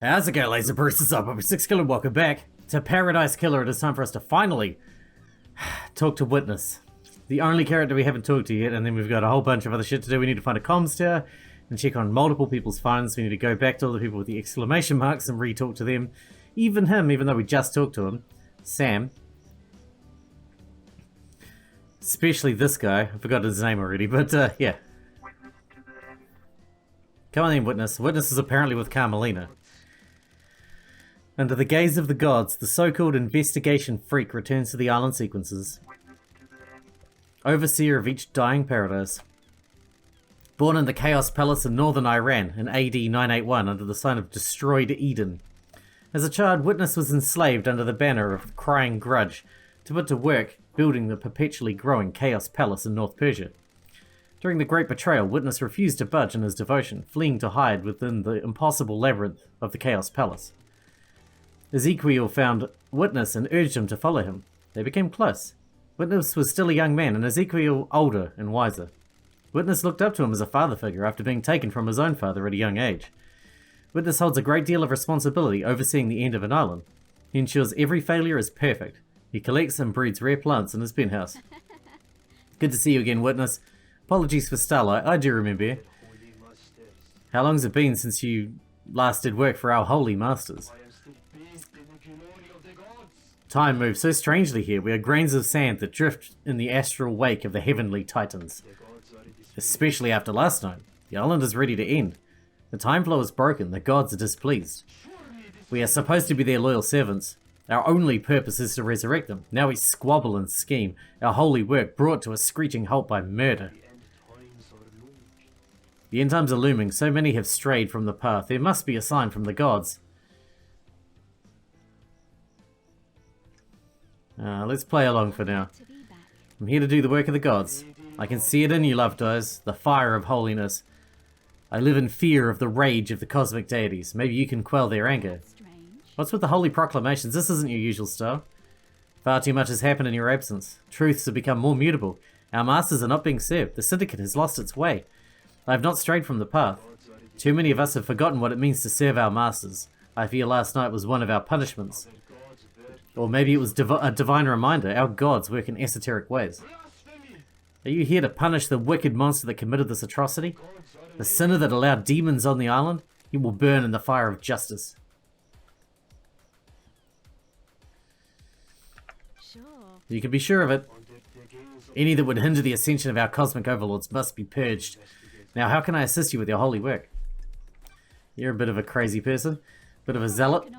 How's it going, Laser Bruises up? I'm Sixkilla, welcome back to Paradise Killer. It is time for us to finally talk to Witness. The only character we haven't talked to yet, and then we've got a whole bunch of other shit to do. We need to find a comms tower and check on multiple people's phones. We need to go back to all the people with the exclamation marks and re-talk to them. Even him, even though we just talked to him. Sam. Especially this guy. I forgot his name already, but yeah. Come on in, Witness. Witness is apparently with Carmelina. Under the gaze of the gods, the so-called investigation freak returns to the island sequences. Overseer of each dying paradise. Born in the Chaos Palace in northern Iran in AD 981 under the sign of Destroyed Eden. As a child, Witness was enslaved under the banner of Crying Grudge to put to work building the perpetually growing Chaos Palace in North Persia. During the Great Betrayal, Witness refused to budge in his devotion, fleeing to hide within the impossible labyrinth of the Chaos Palace. Ezekiel found Witness and urged him to follow him. They became close. Witness was still a young man, and Ezekiel older and wiser. Witness looked up to him as a father figure after being taken from his own father at a young age. Witness holds a great deal of responsibility overseeing the end of an island. He ensures every failure is perfect. He collects and breeds rare plants in his penthouse. Good to see you again, Witness. Apologies for Starlight, I do remember you. How long's it been since you last did work for our holy masters? Time moves so strangely here. We are grains of sand that drift in the astral wake of the heavenly titans. Especially after last night. The island is ready to end. The time flow is broken. The gods are displeased. We are supposed to be their loyal servants. Our only purpose is to resurrect them. Now we squabble and scheme. Our holy work brought to a screeching halt by murder. The end times are looming. So many have strayed from the path. There must be a sign from the gods. Let's play along for now. I'm here to do the work of the gods. I can see it in you, loved eyes, the fire of holiness. I live in fear of the rage of the cosmic deities. Maybe you can quell their anger. What's with the holy proclamations? This isn't your usual style. Far too much has happened in your absence. Truths have become more mutable. Our masters are not being served. The Syndicate has lost its way. I have not strayed from the path. Too many of us have forgotten what it means to serve our masters. I fear last night was one of our punishments. Or maybe it was a divine reminder. Our gods work in esoteric ways. Are you here to punish the wicked monster that committed this atrocity? The sinner that allowed demons on the island? He will burn in the fire of justice. Sure. You can be sure of it. Any that would hinder the ascension of our cosmic overlords must be purged. Now, how can I assist you with your holy work? You're a bit of a crazy person. Bit of a zealot.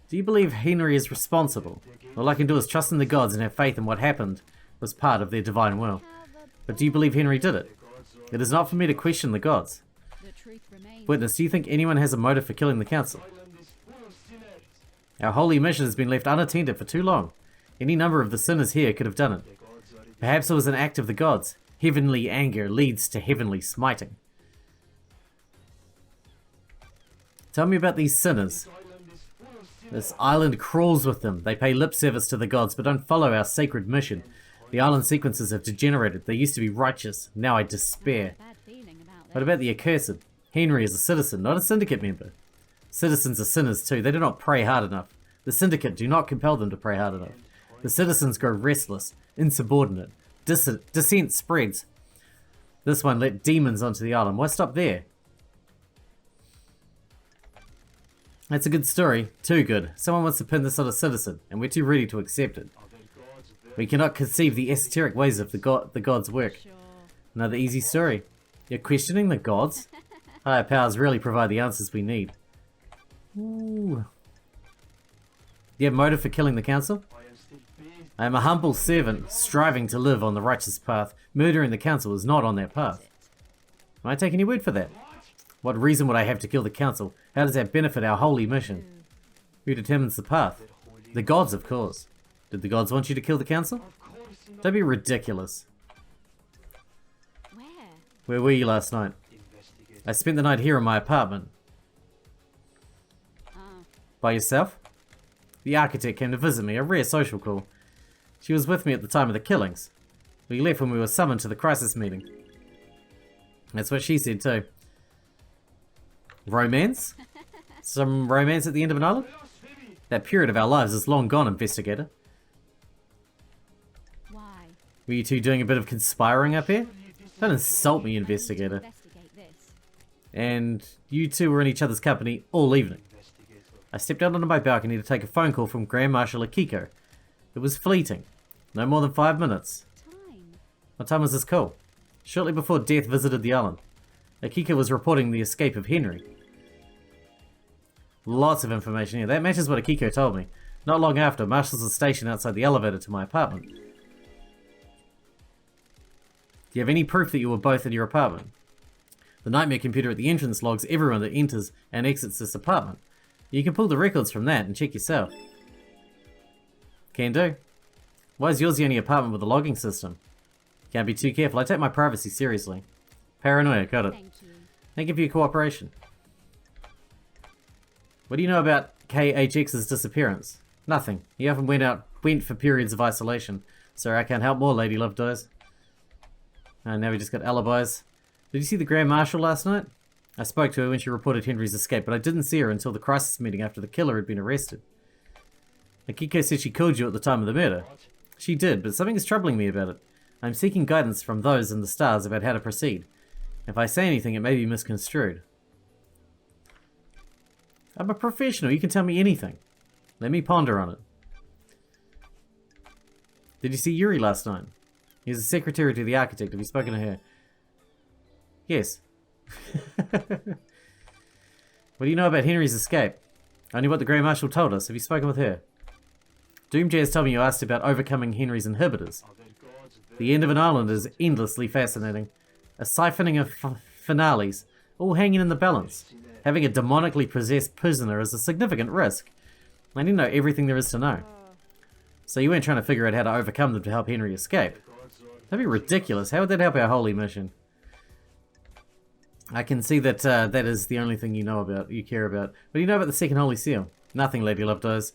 Do you believe Henry is responsible? All I can do is trust in the gods and have faith in what happened was part of their divine will. But do you believe Henry did it? It is not for me to question the gods. Witness, do you think anyone has a motive for killing the council? Our holy mission has been left unattended for too long. Any number of the sinners here could have done it. Perhaps it was an act of the gods. Heavenly anger leads to heavenly smiting. Tell me about these sinners. This island crawls with them. They pay lip service to the gods, but don't follow our sacred mission. The island sequences have degenerated. They used to be righteous. Now I despair. What about the accursed? Henry is a citizen, not a syndicate member. Citizens are sinners too. They do not pray hard enough. The syndicate do not compel them to pray hard enough. The citizens grow restless, insubordinate. Dissent spreads. This one let demons onto the island. Why stop there? That's a good story. Too good. Someone wants to pin this on a citizen, and we're too ready to accept it. We cannot conceive the esoteric ways of the gods' work. Another easy story. You're questioning the gods? Higher powers really provide the answers we need. Ooh. Do you have motive for killing the council? I am a humble servant, striving to live on the righteous path. Murdering the council is not on that path. Am I taking your word for that? What reason would I have to kill the council? How does that benefit our holy mission? Who determines the path? The gods, of course. Did the gods want you to kill the council? Don't be ridiculous. Where were you last night? I spent the night here in my apartment. By yourself? The architect came to visit me, a rare social call. She was with me at the time of the killings. We left when we were summoned to the crisis meeting. That's what she said too. Romance? Some romance at the end of an island? That period of our lives is long gone, investigator. Why? Were you two doing a bit of conspiring up here? Don't insult me, investigator. Investigate this. And you two were in each other's company all evening. I stepped out onto my balcony to take a phone call from Grand Marshal Akiko. It was fleeting. No more than 5 minutes. Time. What time was this call? Shortly before death visited the island. Akiko was reporting the escape of Henry. Lots of information here. That matches what Akiko told me. Not long after, marshals were stationed outside the elevator to my apartment. Do you have any proof that you were both in your apartment? The nightmare computer at the entrance logs everyone that enters and exits this apartment. You can pull the records from that and check yourself. Can do. Why is yours the only apartment with a logging system? Can't be too careful. I take my privacy seriously. Paranoia, got it. Thank you. Thank you for your cooperation. What do you know about KHX's disappearance? Nothing. He often went for periods of isolation. Sorry, I can't help more, Lady Love Dies. And now we just got alibis. Did you see the Grand Marshal last night? I spoke to her when she reported Henry's escape, but I didn't see her until the crisis meeting after the killer had been arrested. Akiko said she called you at the time of the murder. She did, but something is troubling me about it. I'm seeking guidance from those in the stars about how to proceed. If I say anything, it may be misconstrued. I'm a professional, you can tell me anything. Let me ponder on it. Did you see Yuri last night? He's the secretary to the architect. Have you spoken to her? Yes. What do you know about Henry's escape? Only what the Grand Marshal told us. Have you spoken with her? Doomjazz told me you asked about overcoming Henry's inhibitors. The end of an island is endlessly fascinating. A siphoning of finales, all hanging in the balance. Having a demonically possessed prisoner is a significant risk. I need to know everything there is to know. So you weren't trying to figure out how to overcome them to help Henry escape. That'd be ridiculous. How would that help our holy mission? I can see that that is the only thing you know about, you care about. What do you know about the second holy seal? Nothing, Lady Love does.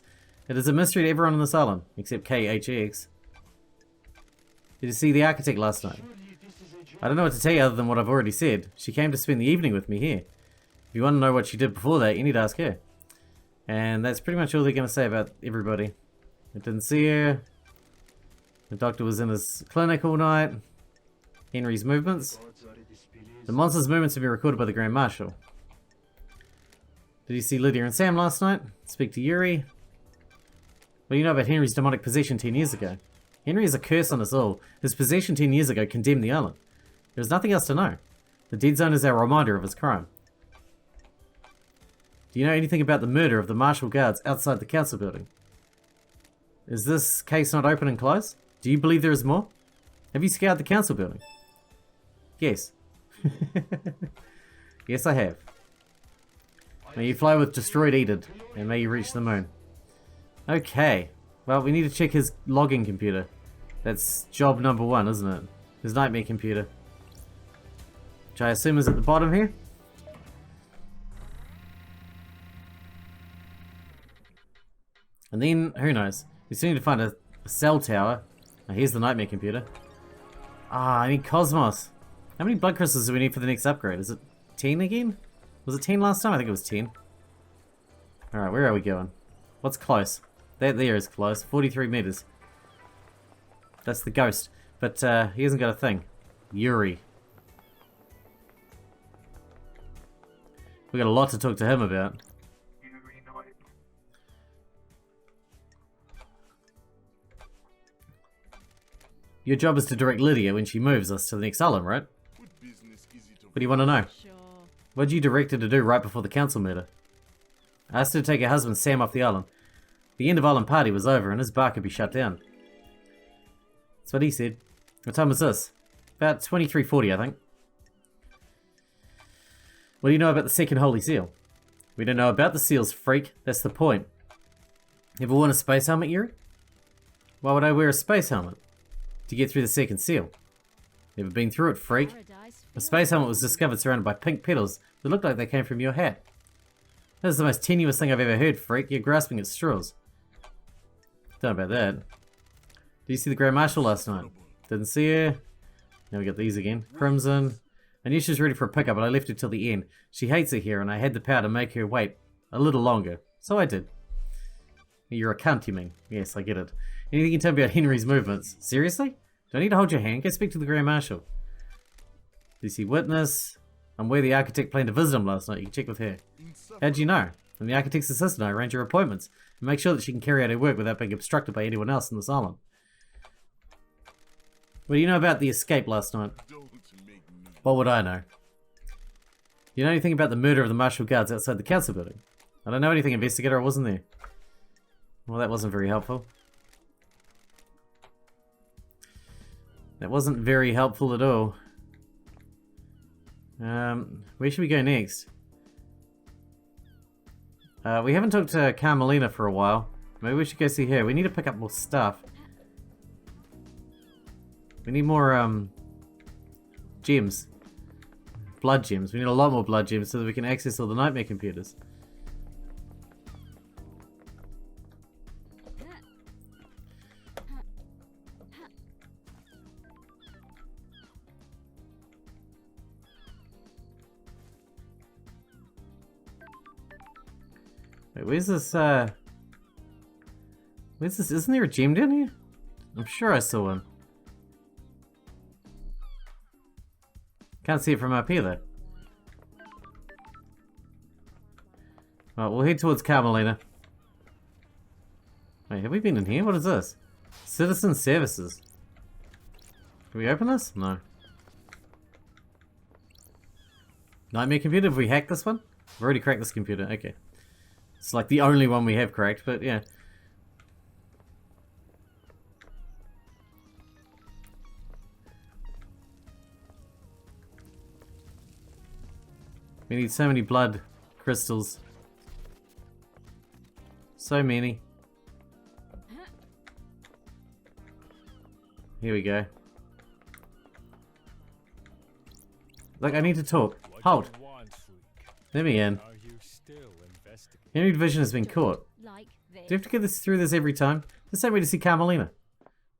It is a mystery to everyone on this island, except KHX. Did you see the architect last night? I don't know what to tell you other than what I've already said. She came to spend the evening with me here. If you want to know what she did before that, you need to ask her. And that's pretty much all they're going to say about everybody. I didn't see her. The doctor was in his clinic all night. Henry's movements. The monster's movements have been recorded by the Grand Marshal. Did you see Lydia and Sam last night? Speak to Yuri. What do you know about Henry's demonic possession 10 years ago? Henry is a curse on us all. His possession 10 years ago condemned the island. There's nothing else to know. The dead zone is our reminder of his crime. Do you know anything about the murder of the martial guards outside the council building? Is this case not open and closed? Do you believe there is more? Have you scoured the council building? Yes. Yes, I have. May you fly with destroyed Eden, and may you reach the moon. Okay. Well, we need to check his logging computer. That's job number 1, isn't it? His nightmare computer. Which I assume is at the bottom here. And then, who knows? We still need to find a cell tower. Oh, here's the nightmare computer. Ah, I need Cosmos. How many blood crystals do we need for the next upgrade? Is it 10 again? Was it 10 last time? I think it was 10. Alright, where are we going? What's close? That there is close. 43 meters. That's the ghost. But he hasn't got a thing. Yuri. We got a lot to talk to him about. Your job is to direct Lydia when she moves us to the next island, right? What do you want to know? Sure. What did you direct her to do right before the council murder? I asked her to take her husband Sam off the island. The end of island party was over and his bar could be shut down. That's what he said. What time was this? About 23:40, I think. What do you know about the second holy seal? We don't know about the seals, freak. That's the point. Ever worn a space helmet, Yuri? Why would I wear a space helmet? To get through the second seal. Never been through it, freak. A space helmet was discovered surrounded by pink petals that looked like they came from your hat. That is the most tenuous thing I've ever heard, freak. You're grasping at straws. Don't know about that. Did you see the Grand Marshal last night? Didn't see her. Now we got these again. Crimson. I knew she was ready for a pickup, but I left her till the end. She hates it here, and I had the power to make her wait A little longer. So I did. You're a cunt, you mean? Yes, I get it. Anything you can tell me about Henry's movements? Seriously? Do I need to hold your hand? Go speak to the Grand Marshal. Do you see witness? I'm where the architect planned to visit him last night. You can check with her. How'd you know? I'm the architect's assistant. I arrange her appointments and make sure that she can carry out her work without being obstructed by anyone else in this island. What do you know about the escape last night? What would I know? You know anything about the murder of the martial guards outside the council building? I don't know anything, investigator. I wasn't there. Well, that wasn't very helpful. That wasn't very helpful at all. Where should we go next? We haven't talked to Carmelina for a while. Maybe we should go see her. We need to pick up more stuff. We need more, gems. Blood gems. We need a lot more blood gems so that we can access all the nightmare computers. Wait, where's this, isn't there a gem down here? I'm sure I saw one. Can't see it from up here, though. Right, we'll head towards Carmelina. Wait, have we been in here? What is this? Citizen services. Can we open this? No. Nightmare computer? Have we hacked this one? We've already cracked this computer. Okay. It's like the only one we have cracked, but yeah. We need so many blood crystals. So many. Here we go. Look, I need to talk. Hold. Let me in. Henry Division has been caught. Do you have to get this through this every time? Just send me to see Carmelina.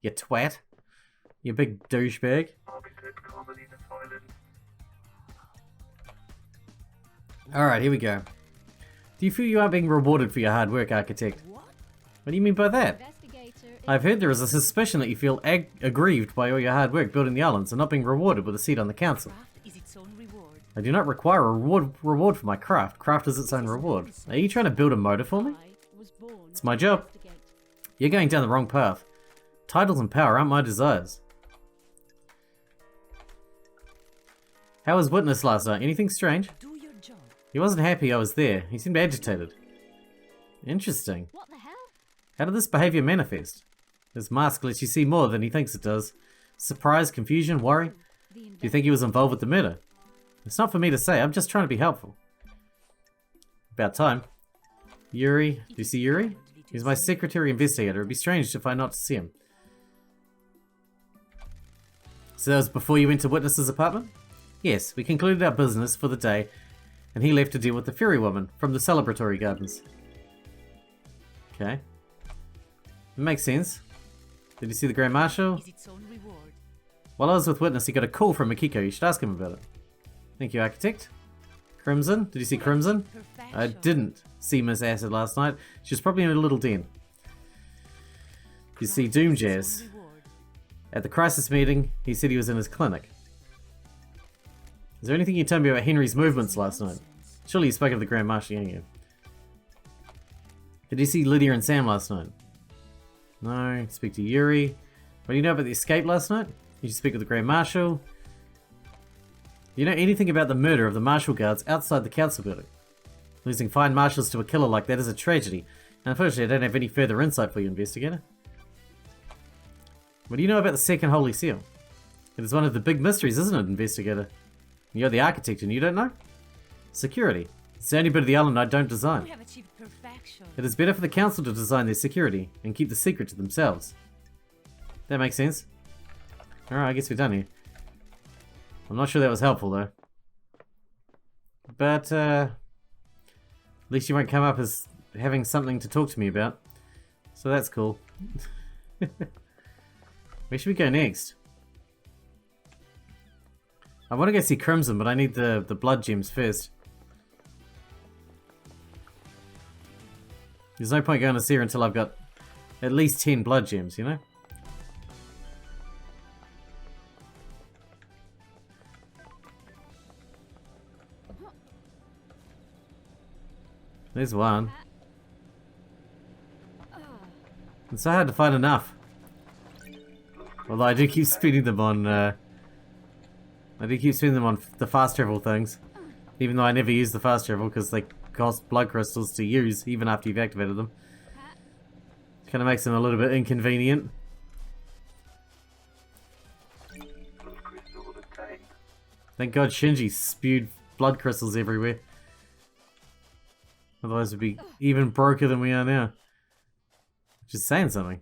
You twat. You big douchebag. Alright, here we go. Do you feel you are being rewarded for your hard work, Architect? What do you mean by that? I've heard there is a suspicion that you feel aggrieved by all your hard work building the islands and not being rewarded with a seat on the council. I do not require a reward for my craft. Craft is its own reward. Are you trying to build a motor for me? It's my job. You're going down the wrong path. Titles and power aren't my desires. How was Witness last night? Anything strange? He wasn't happy I was there. He seemed agitated. Interesting. What the hell? How did this behavior manifest? His mask lets you see more than he thinks it does. Surprise, confusion, worry? Do you think he was involved with the murder? It's not for me to say. I'm just trying to be helpful. About time. Yuri. Do you see Yuri? He's my secretary investigator. It'd be strange if I not to see him. So that was before you went to Witness's apartment? Yes, we concluded our business for the day, and he left to deal with the fairy woman from the celebratory gardens. Okay. It makes sense. Did you see the Grand Marshal? While I was with Witness, he got a call from Makiko. You should ask him about it. Thank you, Architect. Crimson? Did you see Crimson? I didn't see Miss Acid last night. She was probably in a little den. You see Doom Jazz. At the crisis meeting, he said he was in his clinic. Is there anything you can tell me about Henry's movements last night? Surely you spoke of the Grand Marshal, didn't you? Did you see Lydia and Sam last night? No. Speak to Yuri. What do you know about the escape last night? Did you speak with the Grand Marshal? Do you know anything about the murder of the marshal guards outside the council building? Losing fine marshals to a killer like that is a tragedy. And unfortunately, I don't have any further insight for you, investigator. What do you know about the second Holy Seal? It is one of the big mysteries, isn't it, investigator? You're the architect and you don't know? Security. It's the only bit of the island I don't design. It is better for the council to design their security and keep the secret to themselves. That makes sense. Alright, I guess we're done here. I'm not sure that was helpful though. But at least you won't come up as having something to talk to me about. So that's cool. Where should we go next? I want to go see Crimson, but I need the blood gems first. There's no point going to see her until I've got at least 10 blood gems, you know? There's one. It's so hard to find enough. Although I do keep spending them on, the fast travel things. Even though I never use the fast travel because they cost blood crystals to use even after you've activated them. Kind of makes them a little bit inconvenient. Thank God Shinji spewed blood crystals everywhere. Otherwise we'd be even broker than we are now. Just saying something.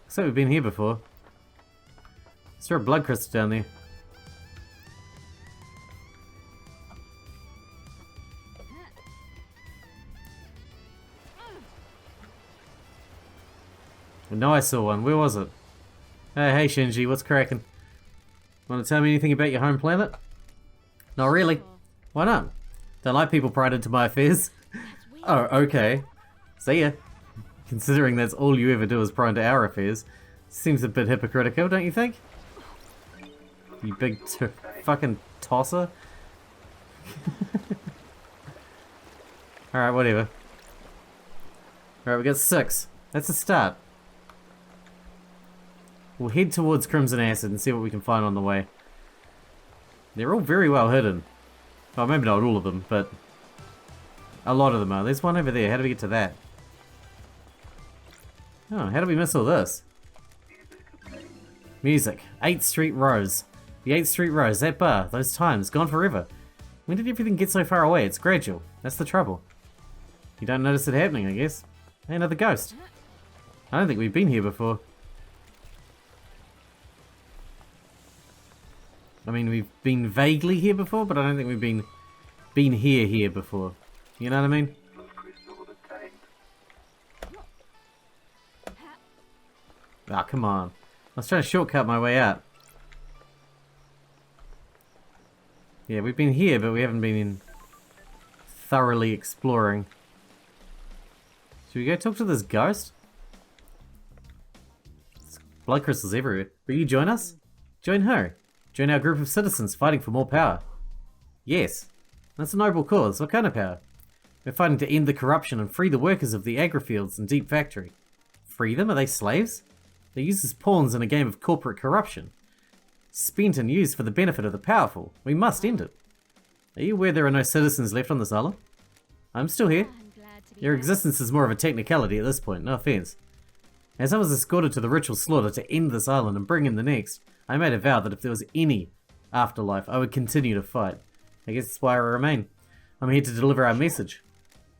Looks like we've been here before. Is there a blood crystal down there? I know I saw one. Where was it? Hey Shinji, what's cracking? Want to tell me anything about your home planet? Not really. Why not? Don't like people prying into my affairs. Oh, okay. See ya. Considering that's all you ever do is pry into our affairs. Seems a bit hypocritical, don't you think? You big fucking tosser. Alright, whatever. Alright, we got 6. That's a start. We'll head towards Crimson Acid and see what we can find on the way. They're all very well hidden. Well, maybe not all of them, but a lot of them are. There's one over there. How do we get to that? Oh, how did we miss all this? Music. 8th Street Rose. The 8th Street Rose, that bar, those times, gone forever. When did everything get so far away? It's gradual. That's the trouble. You don't notice it happening, I guess. Hey, another ghost. I don't think we've been here before. I mean, we've been vaguely here before, but I don't think we've been here before. You know what I mean? Ah, come on. I was trying to shortcut my way out. Yeah, we've been here, but we haven't been in thoroughly exploring. Should we go talk to this ghost? There's blood crystals everywhere. Will you join us? Join her. Join our group of citizens fighting for more power. Yes. That's a noble cause. What kind of power? We're fighting to end the corruption and free the workers of the agri-fields and deep factory. Free them? Are they slaves? They're used as pawns in a game of corporate corruption. Spent and used for the benefit of the powerful. We must end it. Are you aware there are no citizens left on this island? I'm still here. Your existence is more of a technicality at this point, no offense. As I was escorted to the ritual slaughter to end this island and bring in the next, I made a vow that if there was any afterlife, I would continue to fight. I guess that's why I remain. I'm here to deliver our message.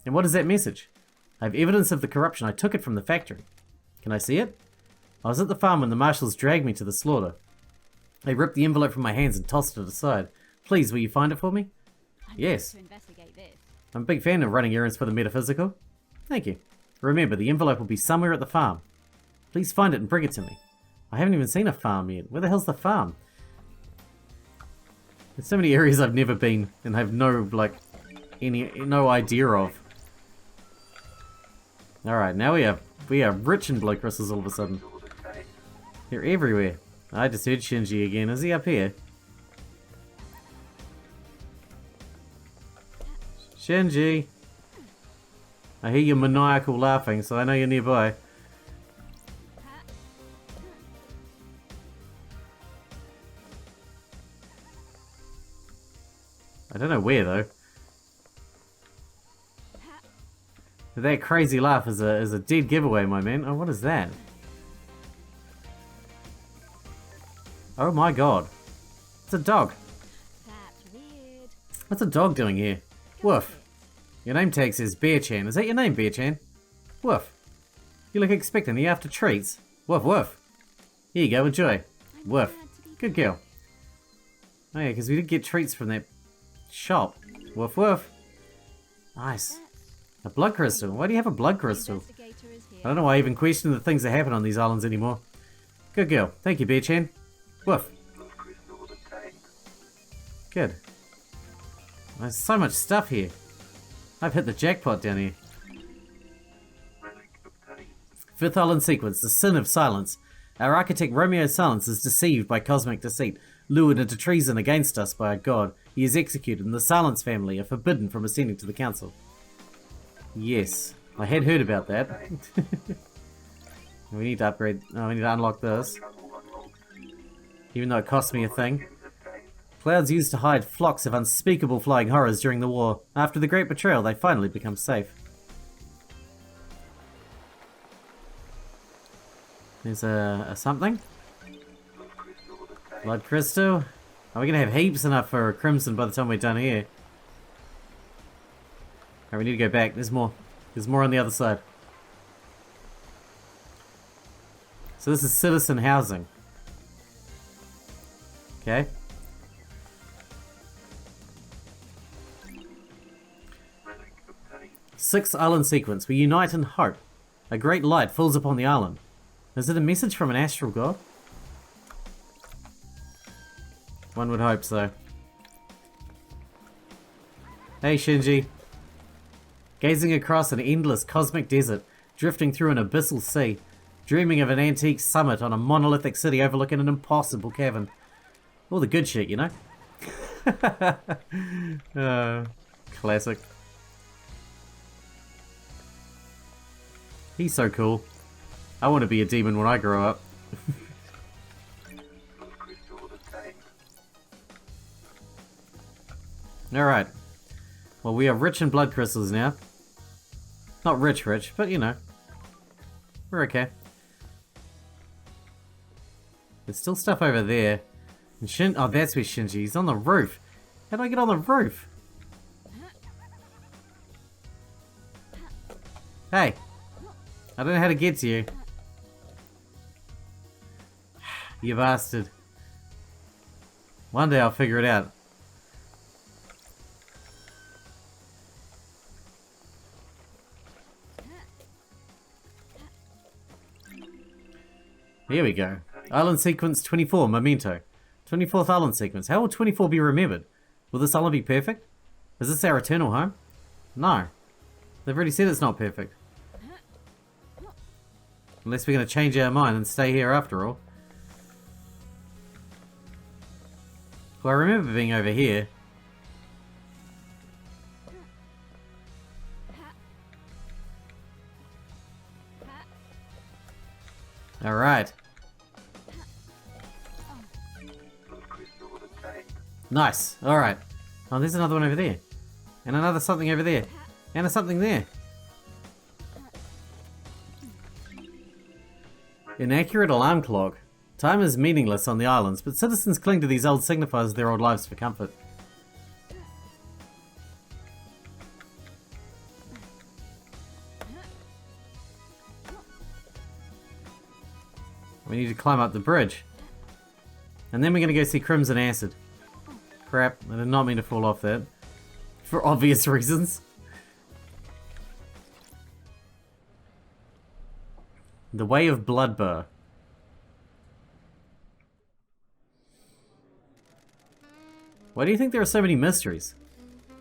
And what is that message? I have evidence of the corruption. I took it from the factory. Can I see it? I was at the farm when the marshals dragged me to the slaughter. They ripped the envelope from my hands and tossed it aside. Please, will you find it for me? Yes. I'm a big fan of running errands for the metaphysical. Thank you. Remember, the envelope will be somewhere at the farm. Please find it and bring it to me. I haven't even seen a farm yet. Where the hell's the farm? There's so many areas I've never been and have no, no idea of. Alright, now we are rich in blood crystals all of a sudden. They're everywhere. I just heard Shinji again. Is he up here? Shinji! I hear your maniacal laughing, so I know you're nearby. I don't know where though. That crazy laugh is a dead giveaway, my man. Oh, what is that? Oh my god. It's a dog. That's weird. What's a dog doing here? Woof. Your name tag says Bear-chan. Is that your name, Bear-chan? Woof. You look expectant. Are you after treats? Woof, woof. Here you go, enjoy. Woof. Good girl. Oh yeah, because we did get treats from that shop. Woof, woof. Nice. A blood crystal. Why do you have a blood crystal? I don't know why I even question the things that happen on these islands anymore. Good girl. Thank you, Bear-chan. Woof. Good. There's so much stuff here. I've hit the jackpot down here. Fifth island sequence, the sin of silence. Our architect Romeo Silence is deceived by cosmic deceit, lured into treason against us by a god. He is executed, and the Silence family are forbidden from ascending to the council. Yes, I had heard about that. We need to upgrade. Oh, we need to unlock this. Even though it cost me a thing. Clouds used to hide flocks of unspeakable flying horrors during the war. After the Great Betrayal, they finally become safe. There's a something. Blood crystal. Are we gonna have heaps enough for crimson by the time we're done here? Alright, we need to go back. There's more. There's more on the other side. So this is citizen housing. Okay. Sixth island sequence. We unite in hope. A great light falls upon the island. Is it a message from an astral god? One would hope so. Hey Shinji. Gazing across an endless cosmic desert, drifting through an abyssal sea, dreaming of an antique summit on a monolithic city overlooking an impossible cavern. All the good shit, you know? Classic. He's so cool. I want to be a demon when I grow up. Alright. Well, we are rich in blood crystals now. Not rich, but you know. We're okay. There's still stuff over there. And oh, that's where Shinji. He's on the roof. How do I get on the roof? Hey. I don't know how to get to you. You bastard. One day I'll figure it out. Here we go. Island sequence 24, Memento. 24th island sequence. How will 24 be remembered? Will this island be perfect? Is this our eternal home? No. They've already said it's not perfect. Unless we're going to change our mind and stay here after all. Well, I remember being over here. Alright. Nice. Alright. Oh, there's another one over there. And another something over there. And a something there. Inaccurate alarm clock. Time is meaningless on the islands, but citizens cling to these old signifiers of their old lives for comfort. We need to climb up the bridge. And then we're going to go see Crimson Acid. Crap, I did not mean to fall off that. For obvious reasons. The Way of Bloodbar. Why do you think there are so many mysteries?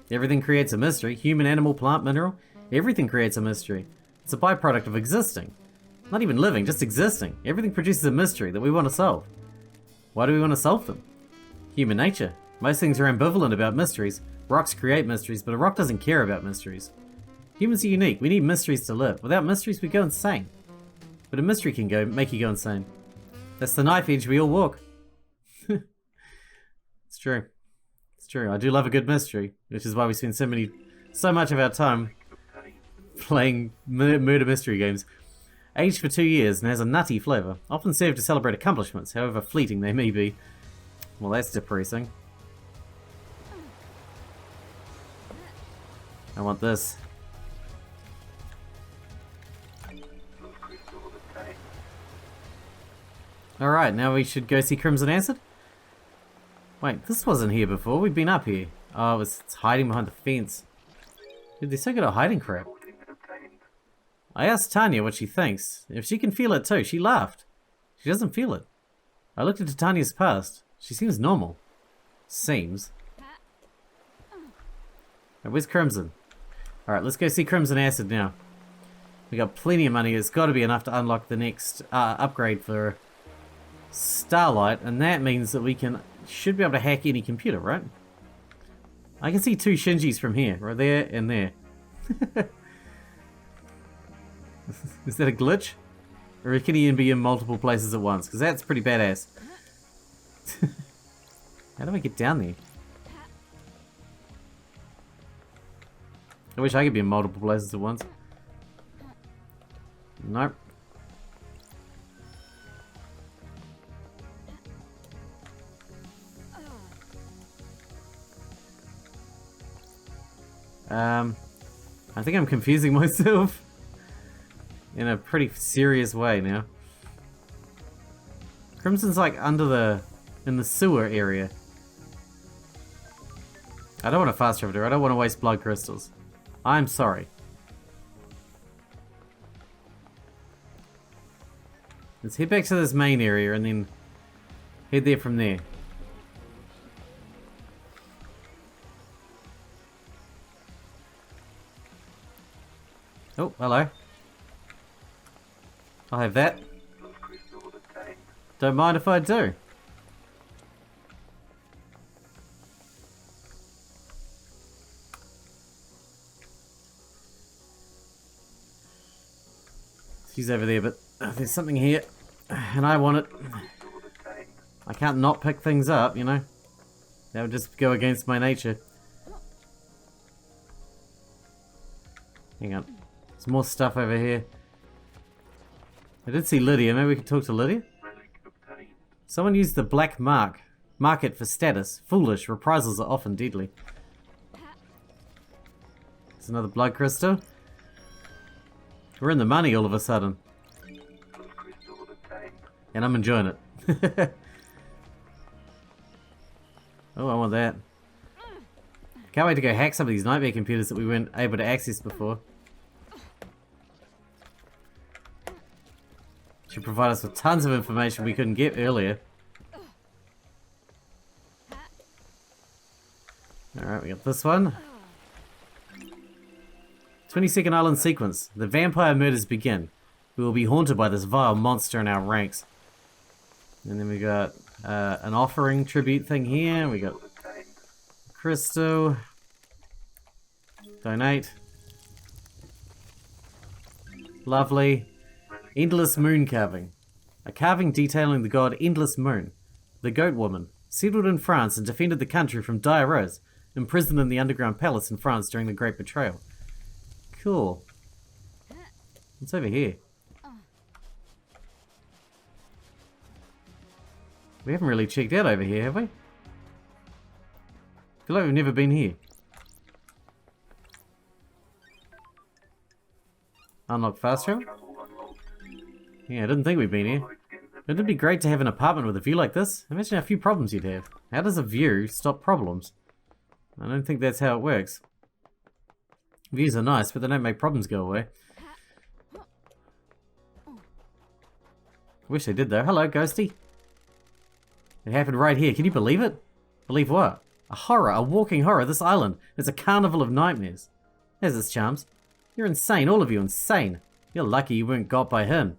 Everything creates a mystery. Human, animal, plant, mineral. Everything creates a mystery. It's a byproduct of existing. Not even living, just existing. Everything produces a mystery that we want to solve. Why do we want to solve them? Human nature. Most things are ambivalent about mysteries. Rocks create mysteries, but a rock doesn't care about mysteries. Humans are unique. We need mysteries to live. Without mysteries, we go insane. But a mystery can make you go insane. That's the knife edge we all walk. It's true. It's true. I do love a good mystery, which is why we spend so much of our time playing murder mystery games. Aged for 2 years and has a nutty flavour. Often served to celebrate accomplishments, however fleeting they may be. Well, that's depressing. I want this. Alright, now we should go see Crimson Acid? Wait, this wasn't here before. We've been up here. Oh, it's hiding behind the fence. Dude, they're so good at hiding crap. I asked Tanya what she thinks. If she can feel it too. She laughed. She doesn't feel it. I looked into Tanya's past. She seems normal. Seems. Right, where's Crimson? Alright, let's go see Crimson Acid now. We got plenty of money. It's got to be enough to unlock the next upgrade for Starlight, and that means that we should be able to hack any computer, right? I can see 2 Shinjis from here, right there and there. Is that a glitch? Or can he be in multiple places at once? Because that's pretty badass. How do I get down there? I wish I could be in multiple places at once. Nope. I think I'm confusing myself in a pretty serious way now. Crimson's like in the sewer area. I don't want to fast travel there. I don't want to waste blood crystals. I'm sorry. Let's head back to this main area and then head there from there. Oh, hello. I'll have that. Don't mind if I do. She's over there, but there's something here, and I want it. I can't not pick things up, you know? That would just go against my nature. Hang on. There's more stuff over here. I did see Lydia. Maybe we could talk to Lydia? Someone used the black market for status. Foolish. Reprisals are often deadly. There's another blood crystal. We're in the money all of a sudden. And I'm enjoying it. Oh, I want that. Can't wait to go hack some of these nightmare computers that we weren't able to access before. Should provide us with tons of information we couldn't get earlier. Alright, we got this one. 22nd Island sequence. The vampire murders begin. We will be haunted by this vile monster in our ranks. And then we got an offering tribute thing here. We got crystal. Donate. Lovely. Endless moon carving. A carving detailing the god Endless Moon, the goat woman, settled in France and defended the country from diarrheas, imprisoned in the underground palace in France during the Great Betrayal. Cool. What's over here? We haven't really checked out over here, have we? I feel like we've never been here. Unlock fast travel? Yeah, I didn't think we'd been here. It'd be great to have an apartment with a view like this. Imagine how few problems you'd have. How does a view stop problems? I don't think that's how it works. Views are nice, but they don't make problems go away. I wish they did though. Hello, Ghosty. It happened right here. Can you believe it? Believe what? A horror, a walking horror. This island. It's a carnival of nightmares. There's its charms. You're insane, all of you insane. You're lucky you weren't got by him.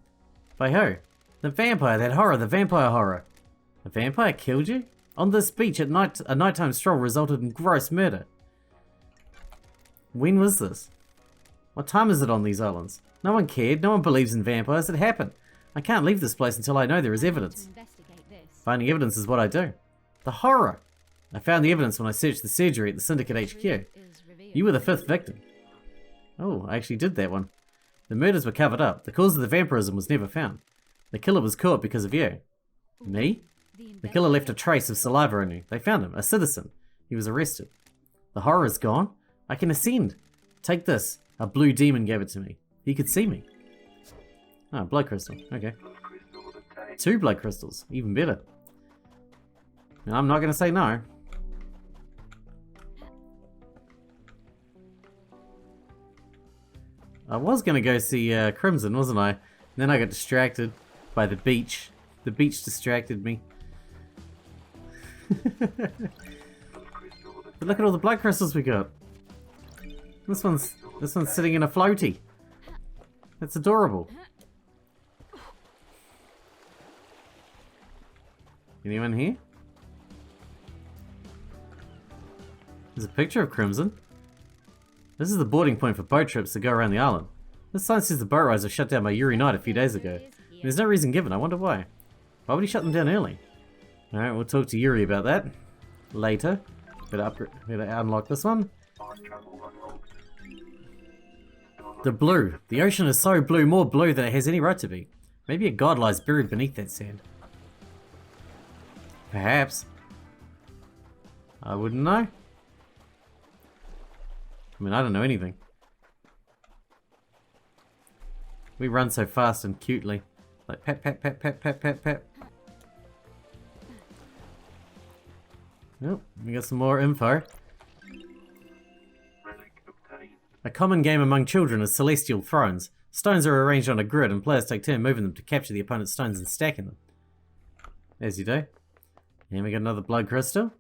By who? The vampire, that horror, the vampire horror. The vampire killed you? On this beach at night, a nighttime stroll resulted in gross murder. When was this? What time is it on these islands? No one cared, no one believes in vampires, it happened. I can't leave this place until I know there is evidence. Finding evidence is what I do. The horror! I found the evidence when I searched the surgery at the Syndicate HQ. You were the 5th victim. Oh, I actually did that one. The murders were covered up. The cause of the vampirism was never found. The killer was caught because of you. Me? The killer left a trace of saliva on you. They found him, a citizen. He was arrested. The horror is gone. I can ascend. Take this. A blue demon gave it to me. He could see me. Oh, blood crystal. Okay. 2 blood crystals. Even better. And I'm not going to say no. I was going to go see Crimson, wasn't I? And then I got distracted by the beach. The beach distracted me. But look at all the blood crystals we got. This one's sitting in a floaty. That's adorable. Anyone here? There's a picture of Crimson. This is the boarding point for boat trips that go around the island. This sign says the boat rides were shut down by Yuri Knight a few days ago. There's no reason given. I wonder why. Why would he shut them down early? Alright, we'll talk to Yuri about that later. Better unlock this one. The blue. The ocean is so blue, more blue than it has any right to be. Maybe a god lies buried beneath that sand. Perhaps. I wouldn't know. I mean, I don't know anything. We run so fast and cutely. Like pep, pep, pep, pep, pep, pep, pep. Oh, we got some more info. A common game among children is Celestial Thrones. Stones are arranged on a grid and players take turns moving them to capture the opponent's stones and stacking them. As you do. And we got another blood crystal.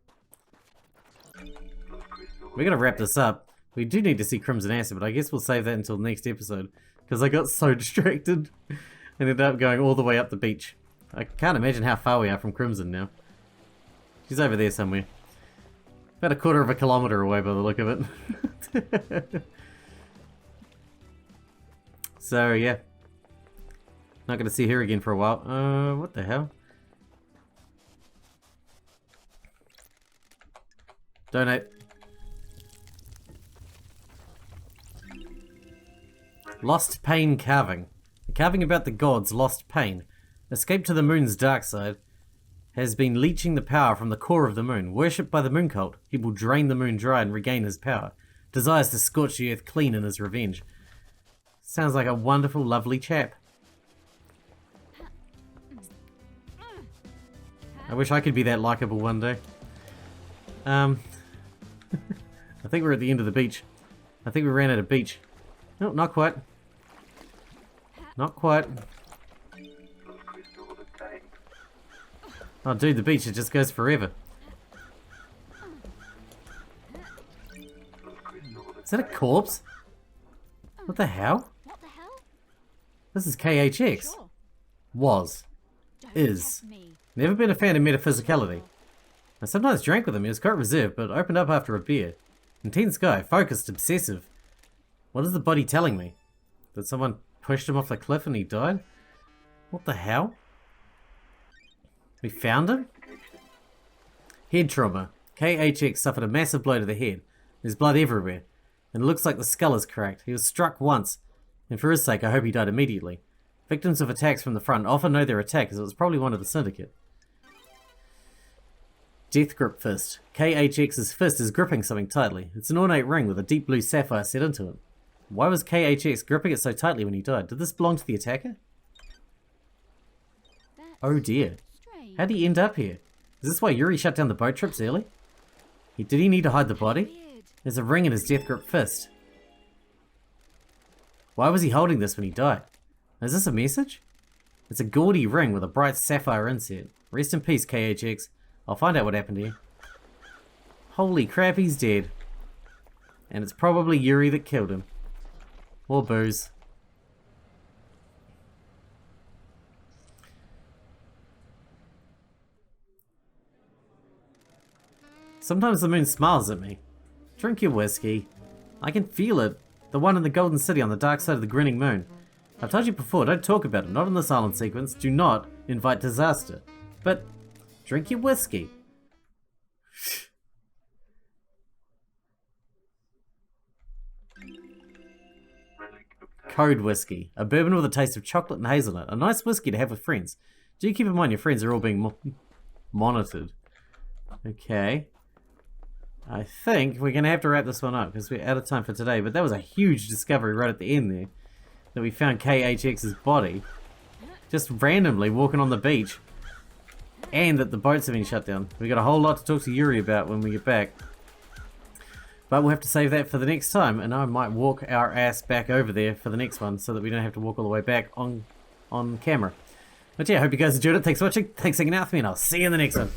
We're gonna wrap this up. We do need to see Crimson Acid, but I guess we'll save that until the next episode. Because I got so distracted and ended up going all the way up the beach. I can't imagine how far we are from Crimson now. She's over there somewhere. About a quarter of a kilometre away by the look of it. So, yeah. Not gonna see her again for a while. What the hell? Donate. Lost Pain Carving. A carving about the gods' lost pain. Escape to the moon's dark side. Has been leeching the power from the core of the moon. Worshipped by the moon cult, he will drain the moon dry and regain his power. Desires to scorch the earth clean in his revenge. Sounds like a wonderful, lovely chap. I wish I could be that likable one day. I think we're at the end of the beach. I think we ran out of beach. No, not quite. Not quite. Oh dude, the beach, it just goes forever. Is that a corpse? What the hell? What the hell? This is KHX. Sure. Was. Don't Is. test me. Never been a fan of metaphysicality. I sometimes drank with him, he was quite reserved, but opened up after a beer. Intense guy, focused, obsessive. What is the body telling me? That someone pushed him off the cliff and he died? What the hell? We found him? Head trauma. KHX suffered a massive blow to the head. There's blood everywhere. And it looks like the skull is cracked. He was struck once. And for his sake, I hope he died immediately. Victims of attacks from the front often know their attackers. It was probably one of the Syndicate. Death Grip Fist. KHX's fist is gripping something tightly. It's an ornate ring with a deep blue sapphire set into it. Why was KHX gripping it so tightly when he died? Did this belong to the attacker? Oh dear. Strange. How did he end up here? Is this why Yuri shut down the boat trips early? Did he need to hide the body? Weird. There's a ring in his death grip fist. Why was he holding this when he died? Is this a message? It's a gaudy ring with a bright sapphire inset. Rest in peace, KHX. I'll find out what happened to you. Holy crap, he's dead. And it's probably Yuri that killed him. Or booze. Sometimes the moon smiles at me. Drink your whiskey. I can feel it. The one in the Golden City on the dark side of the grinning moon. I've told you before, don't talk about it. Not in this island sequence. Do not invite disaster. But drink your whiskey. Code whiskey. A bourbon with a taste of chocolate and hazelnut. A nice whiskey to have with friends. Do keep in mind your friends are all being monitored. Okay. I think we're going to have to wrap this one up because we're out of time for today. But that was a huge discovery right at the end there. That we found KHX's body. Just randomly walking on the beach. And that the boats have been shut down. We got a whole lot to talk to Yuri about when we get back. But we'll have to save that for the next time. And I might walk our ass back over there for the next one. So that we don't have to walk all the way back on camera. But yeah, I hope you guys enjoyed it. Thanks for watching. Thanks for hanging out with me. And I'll see you in the next one.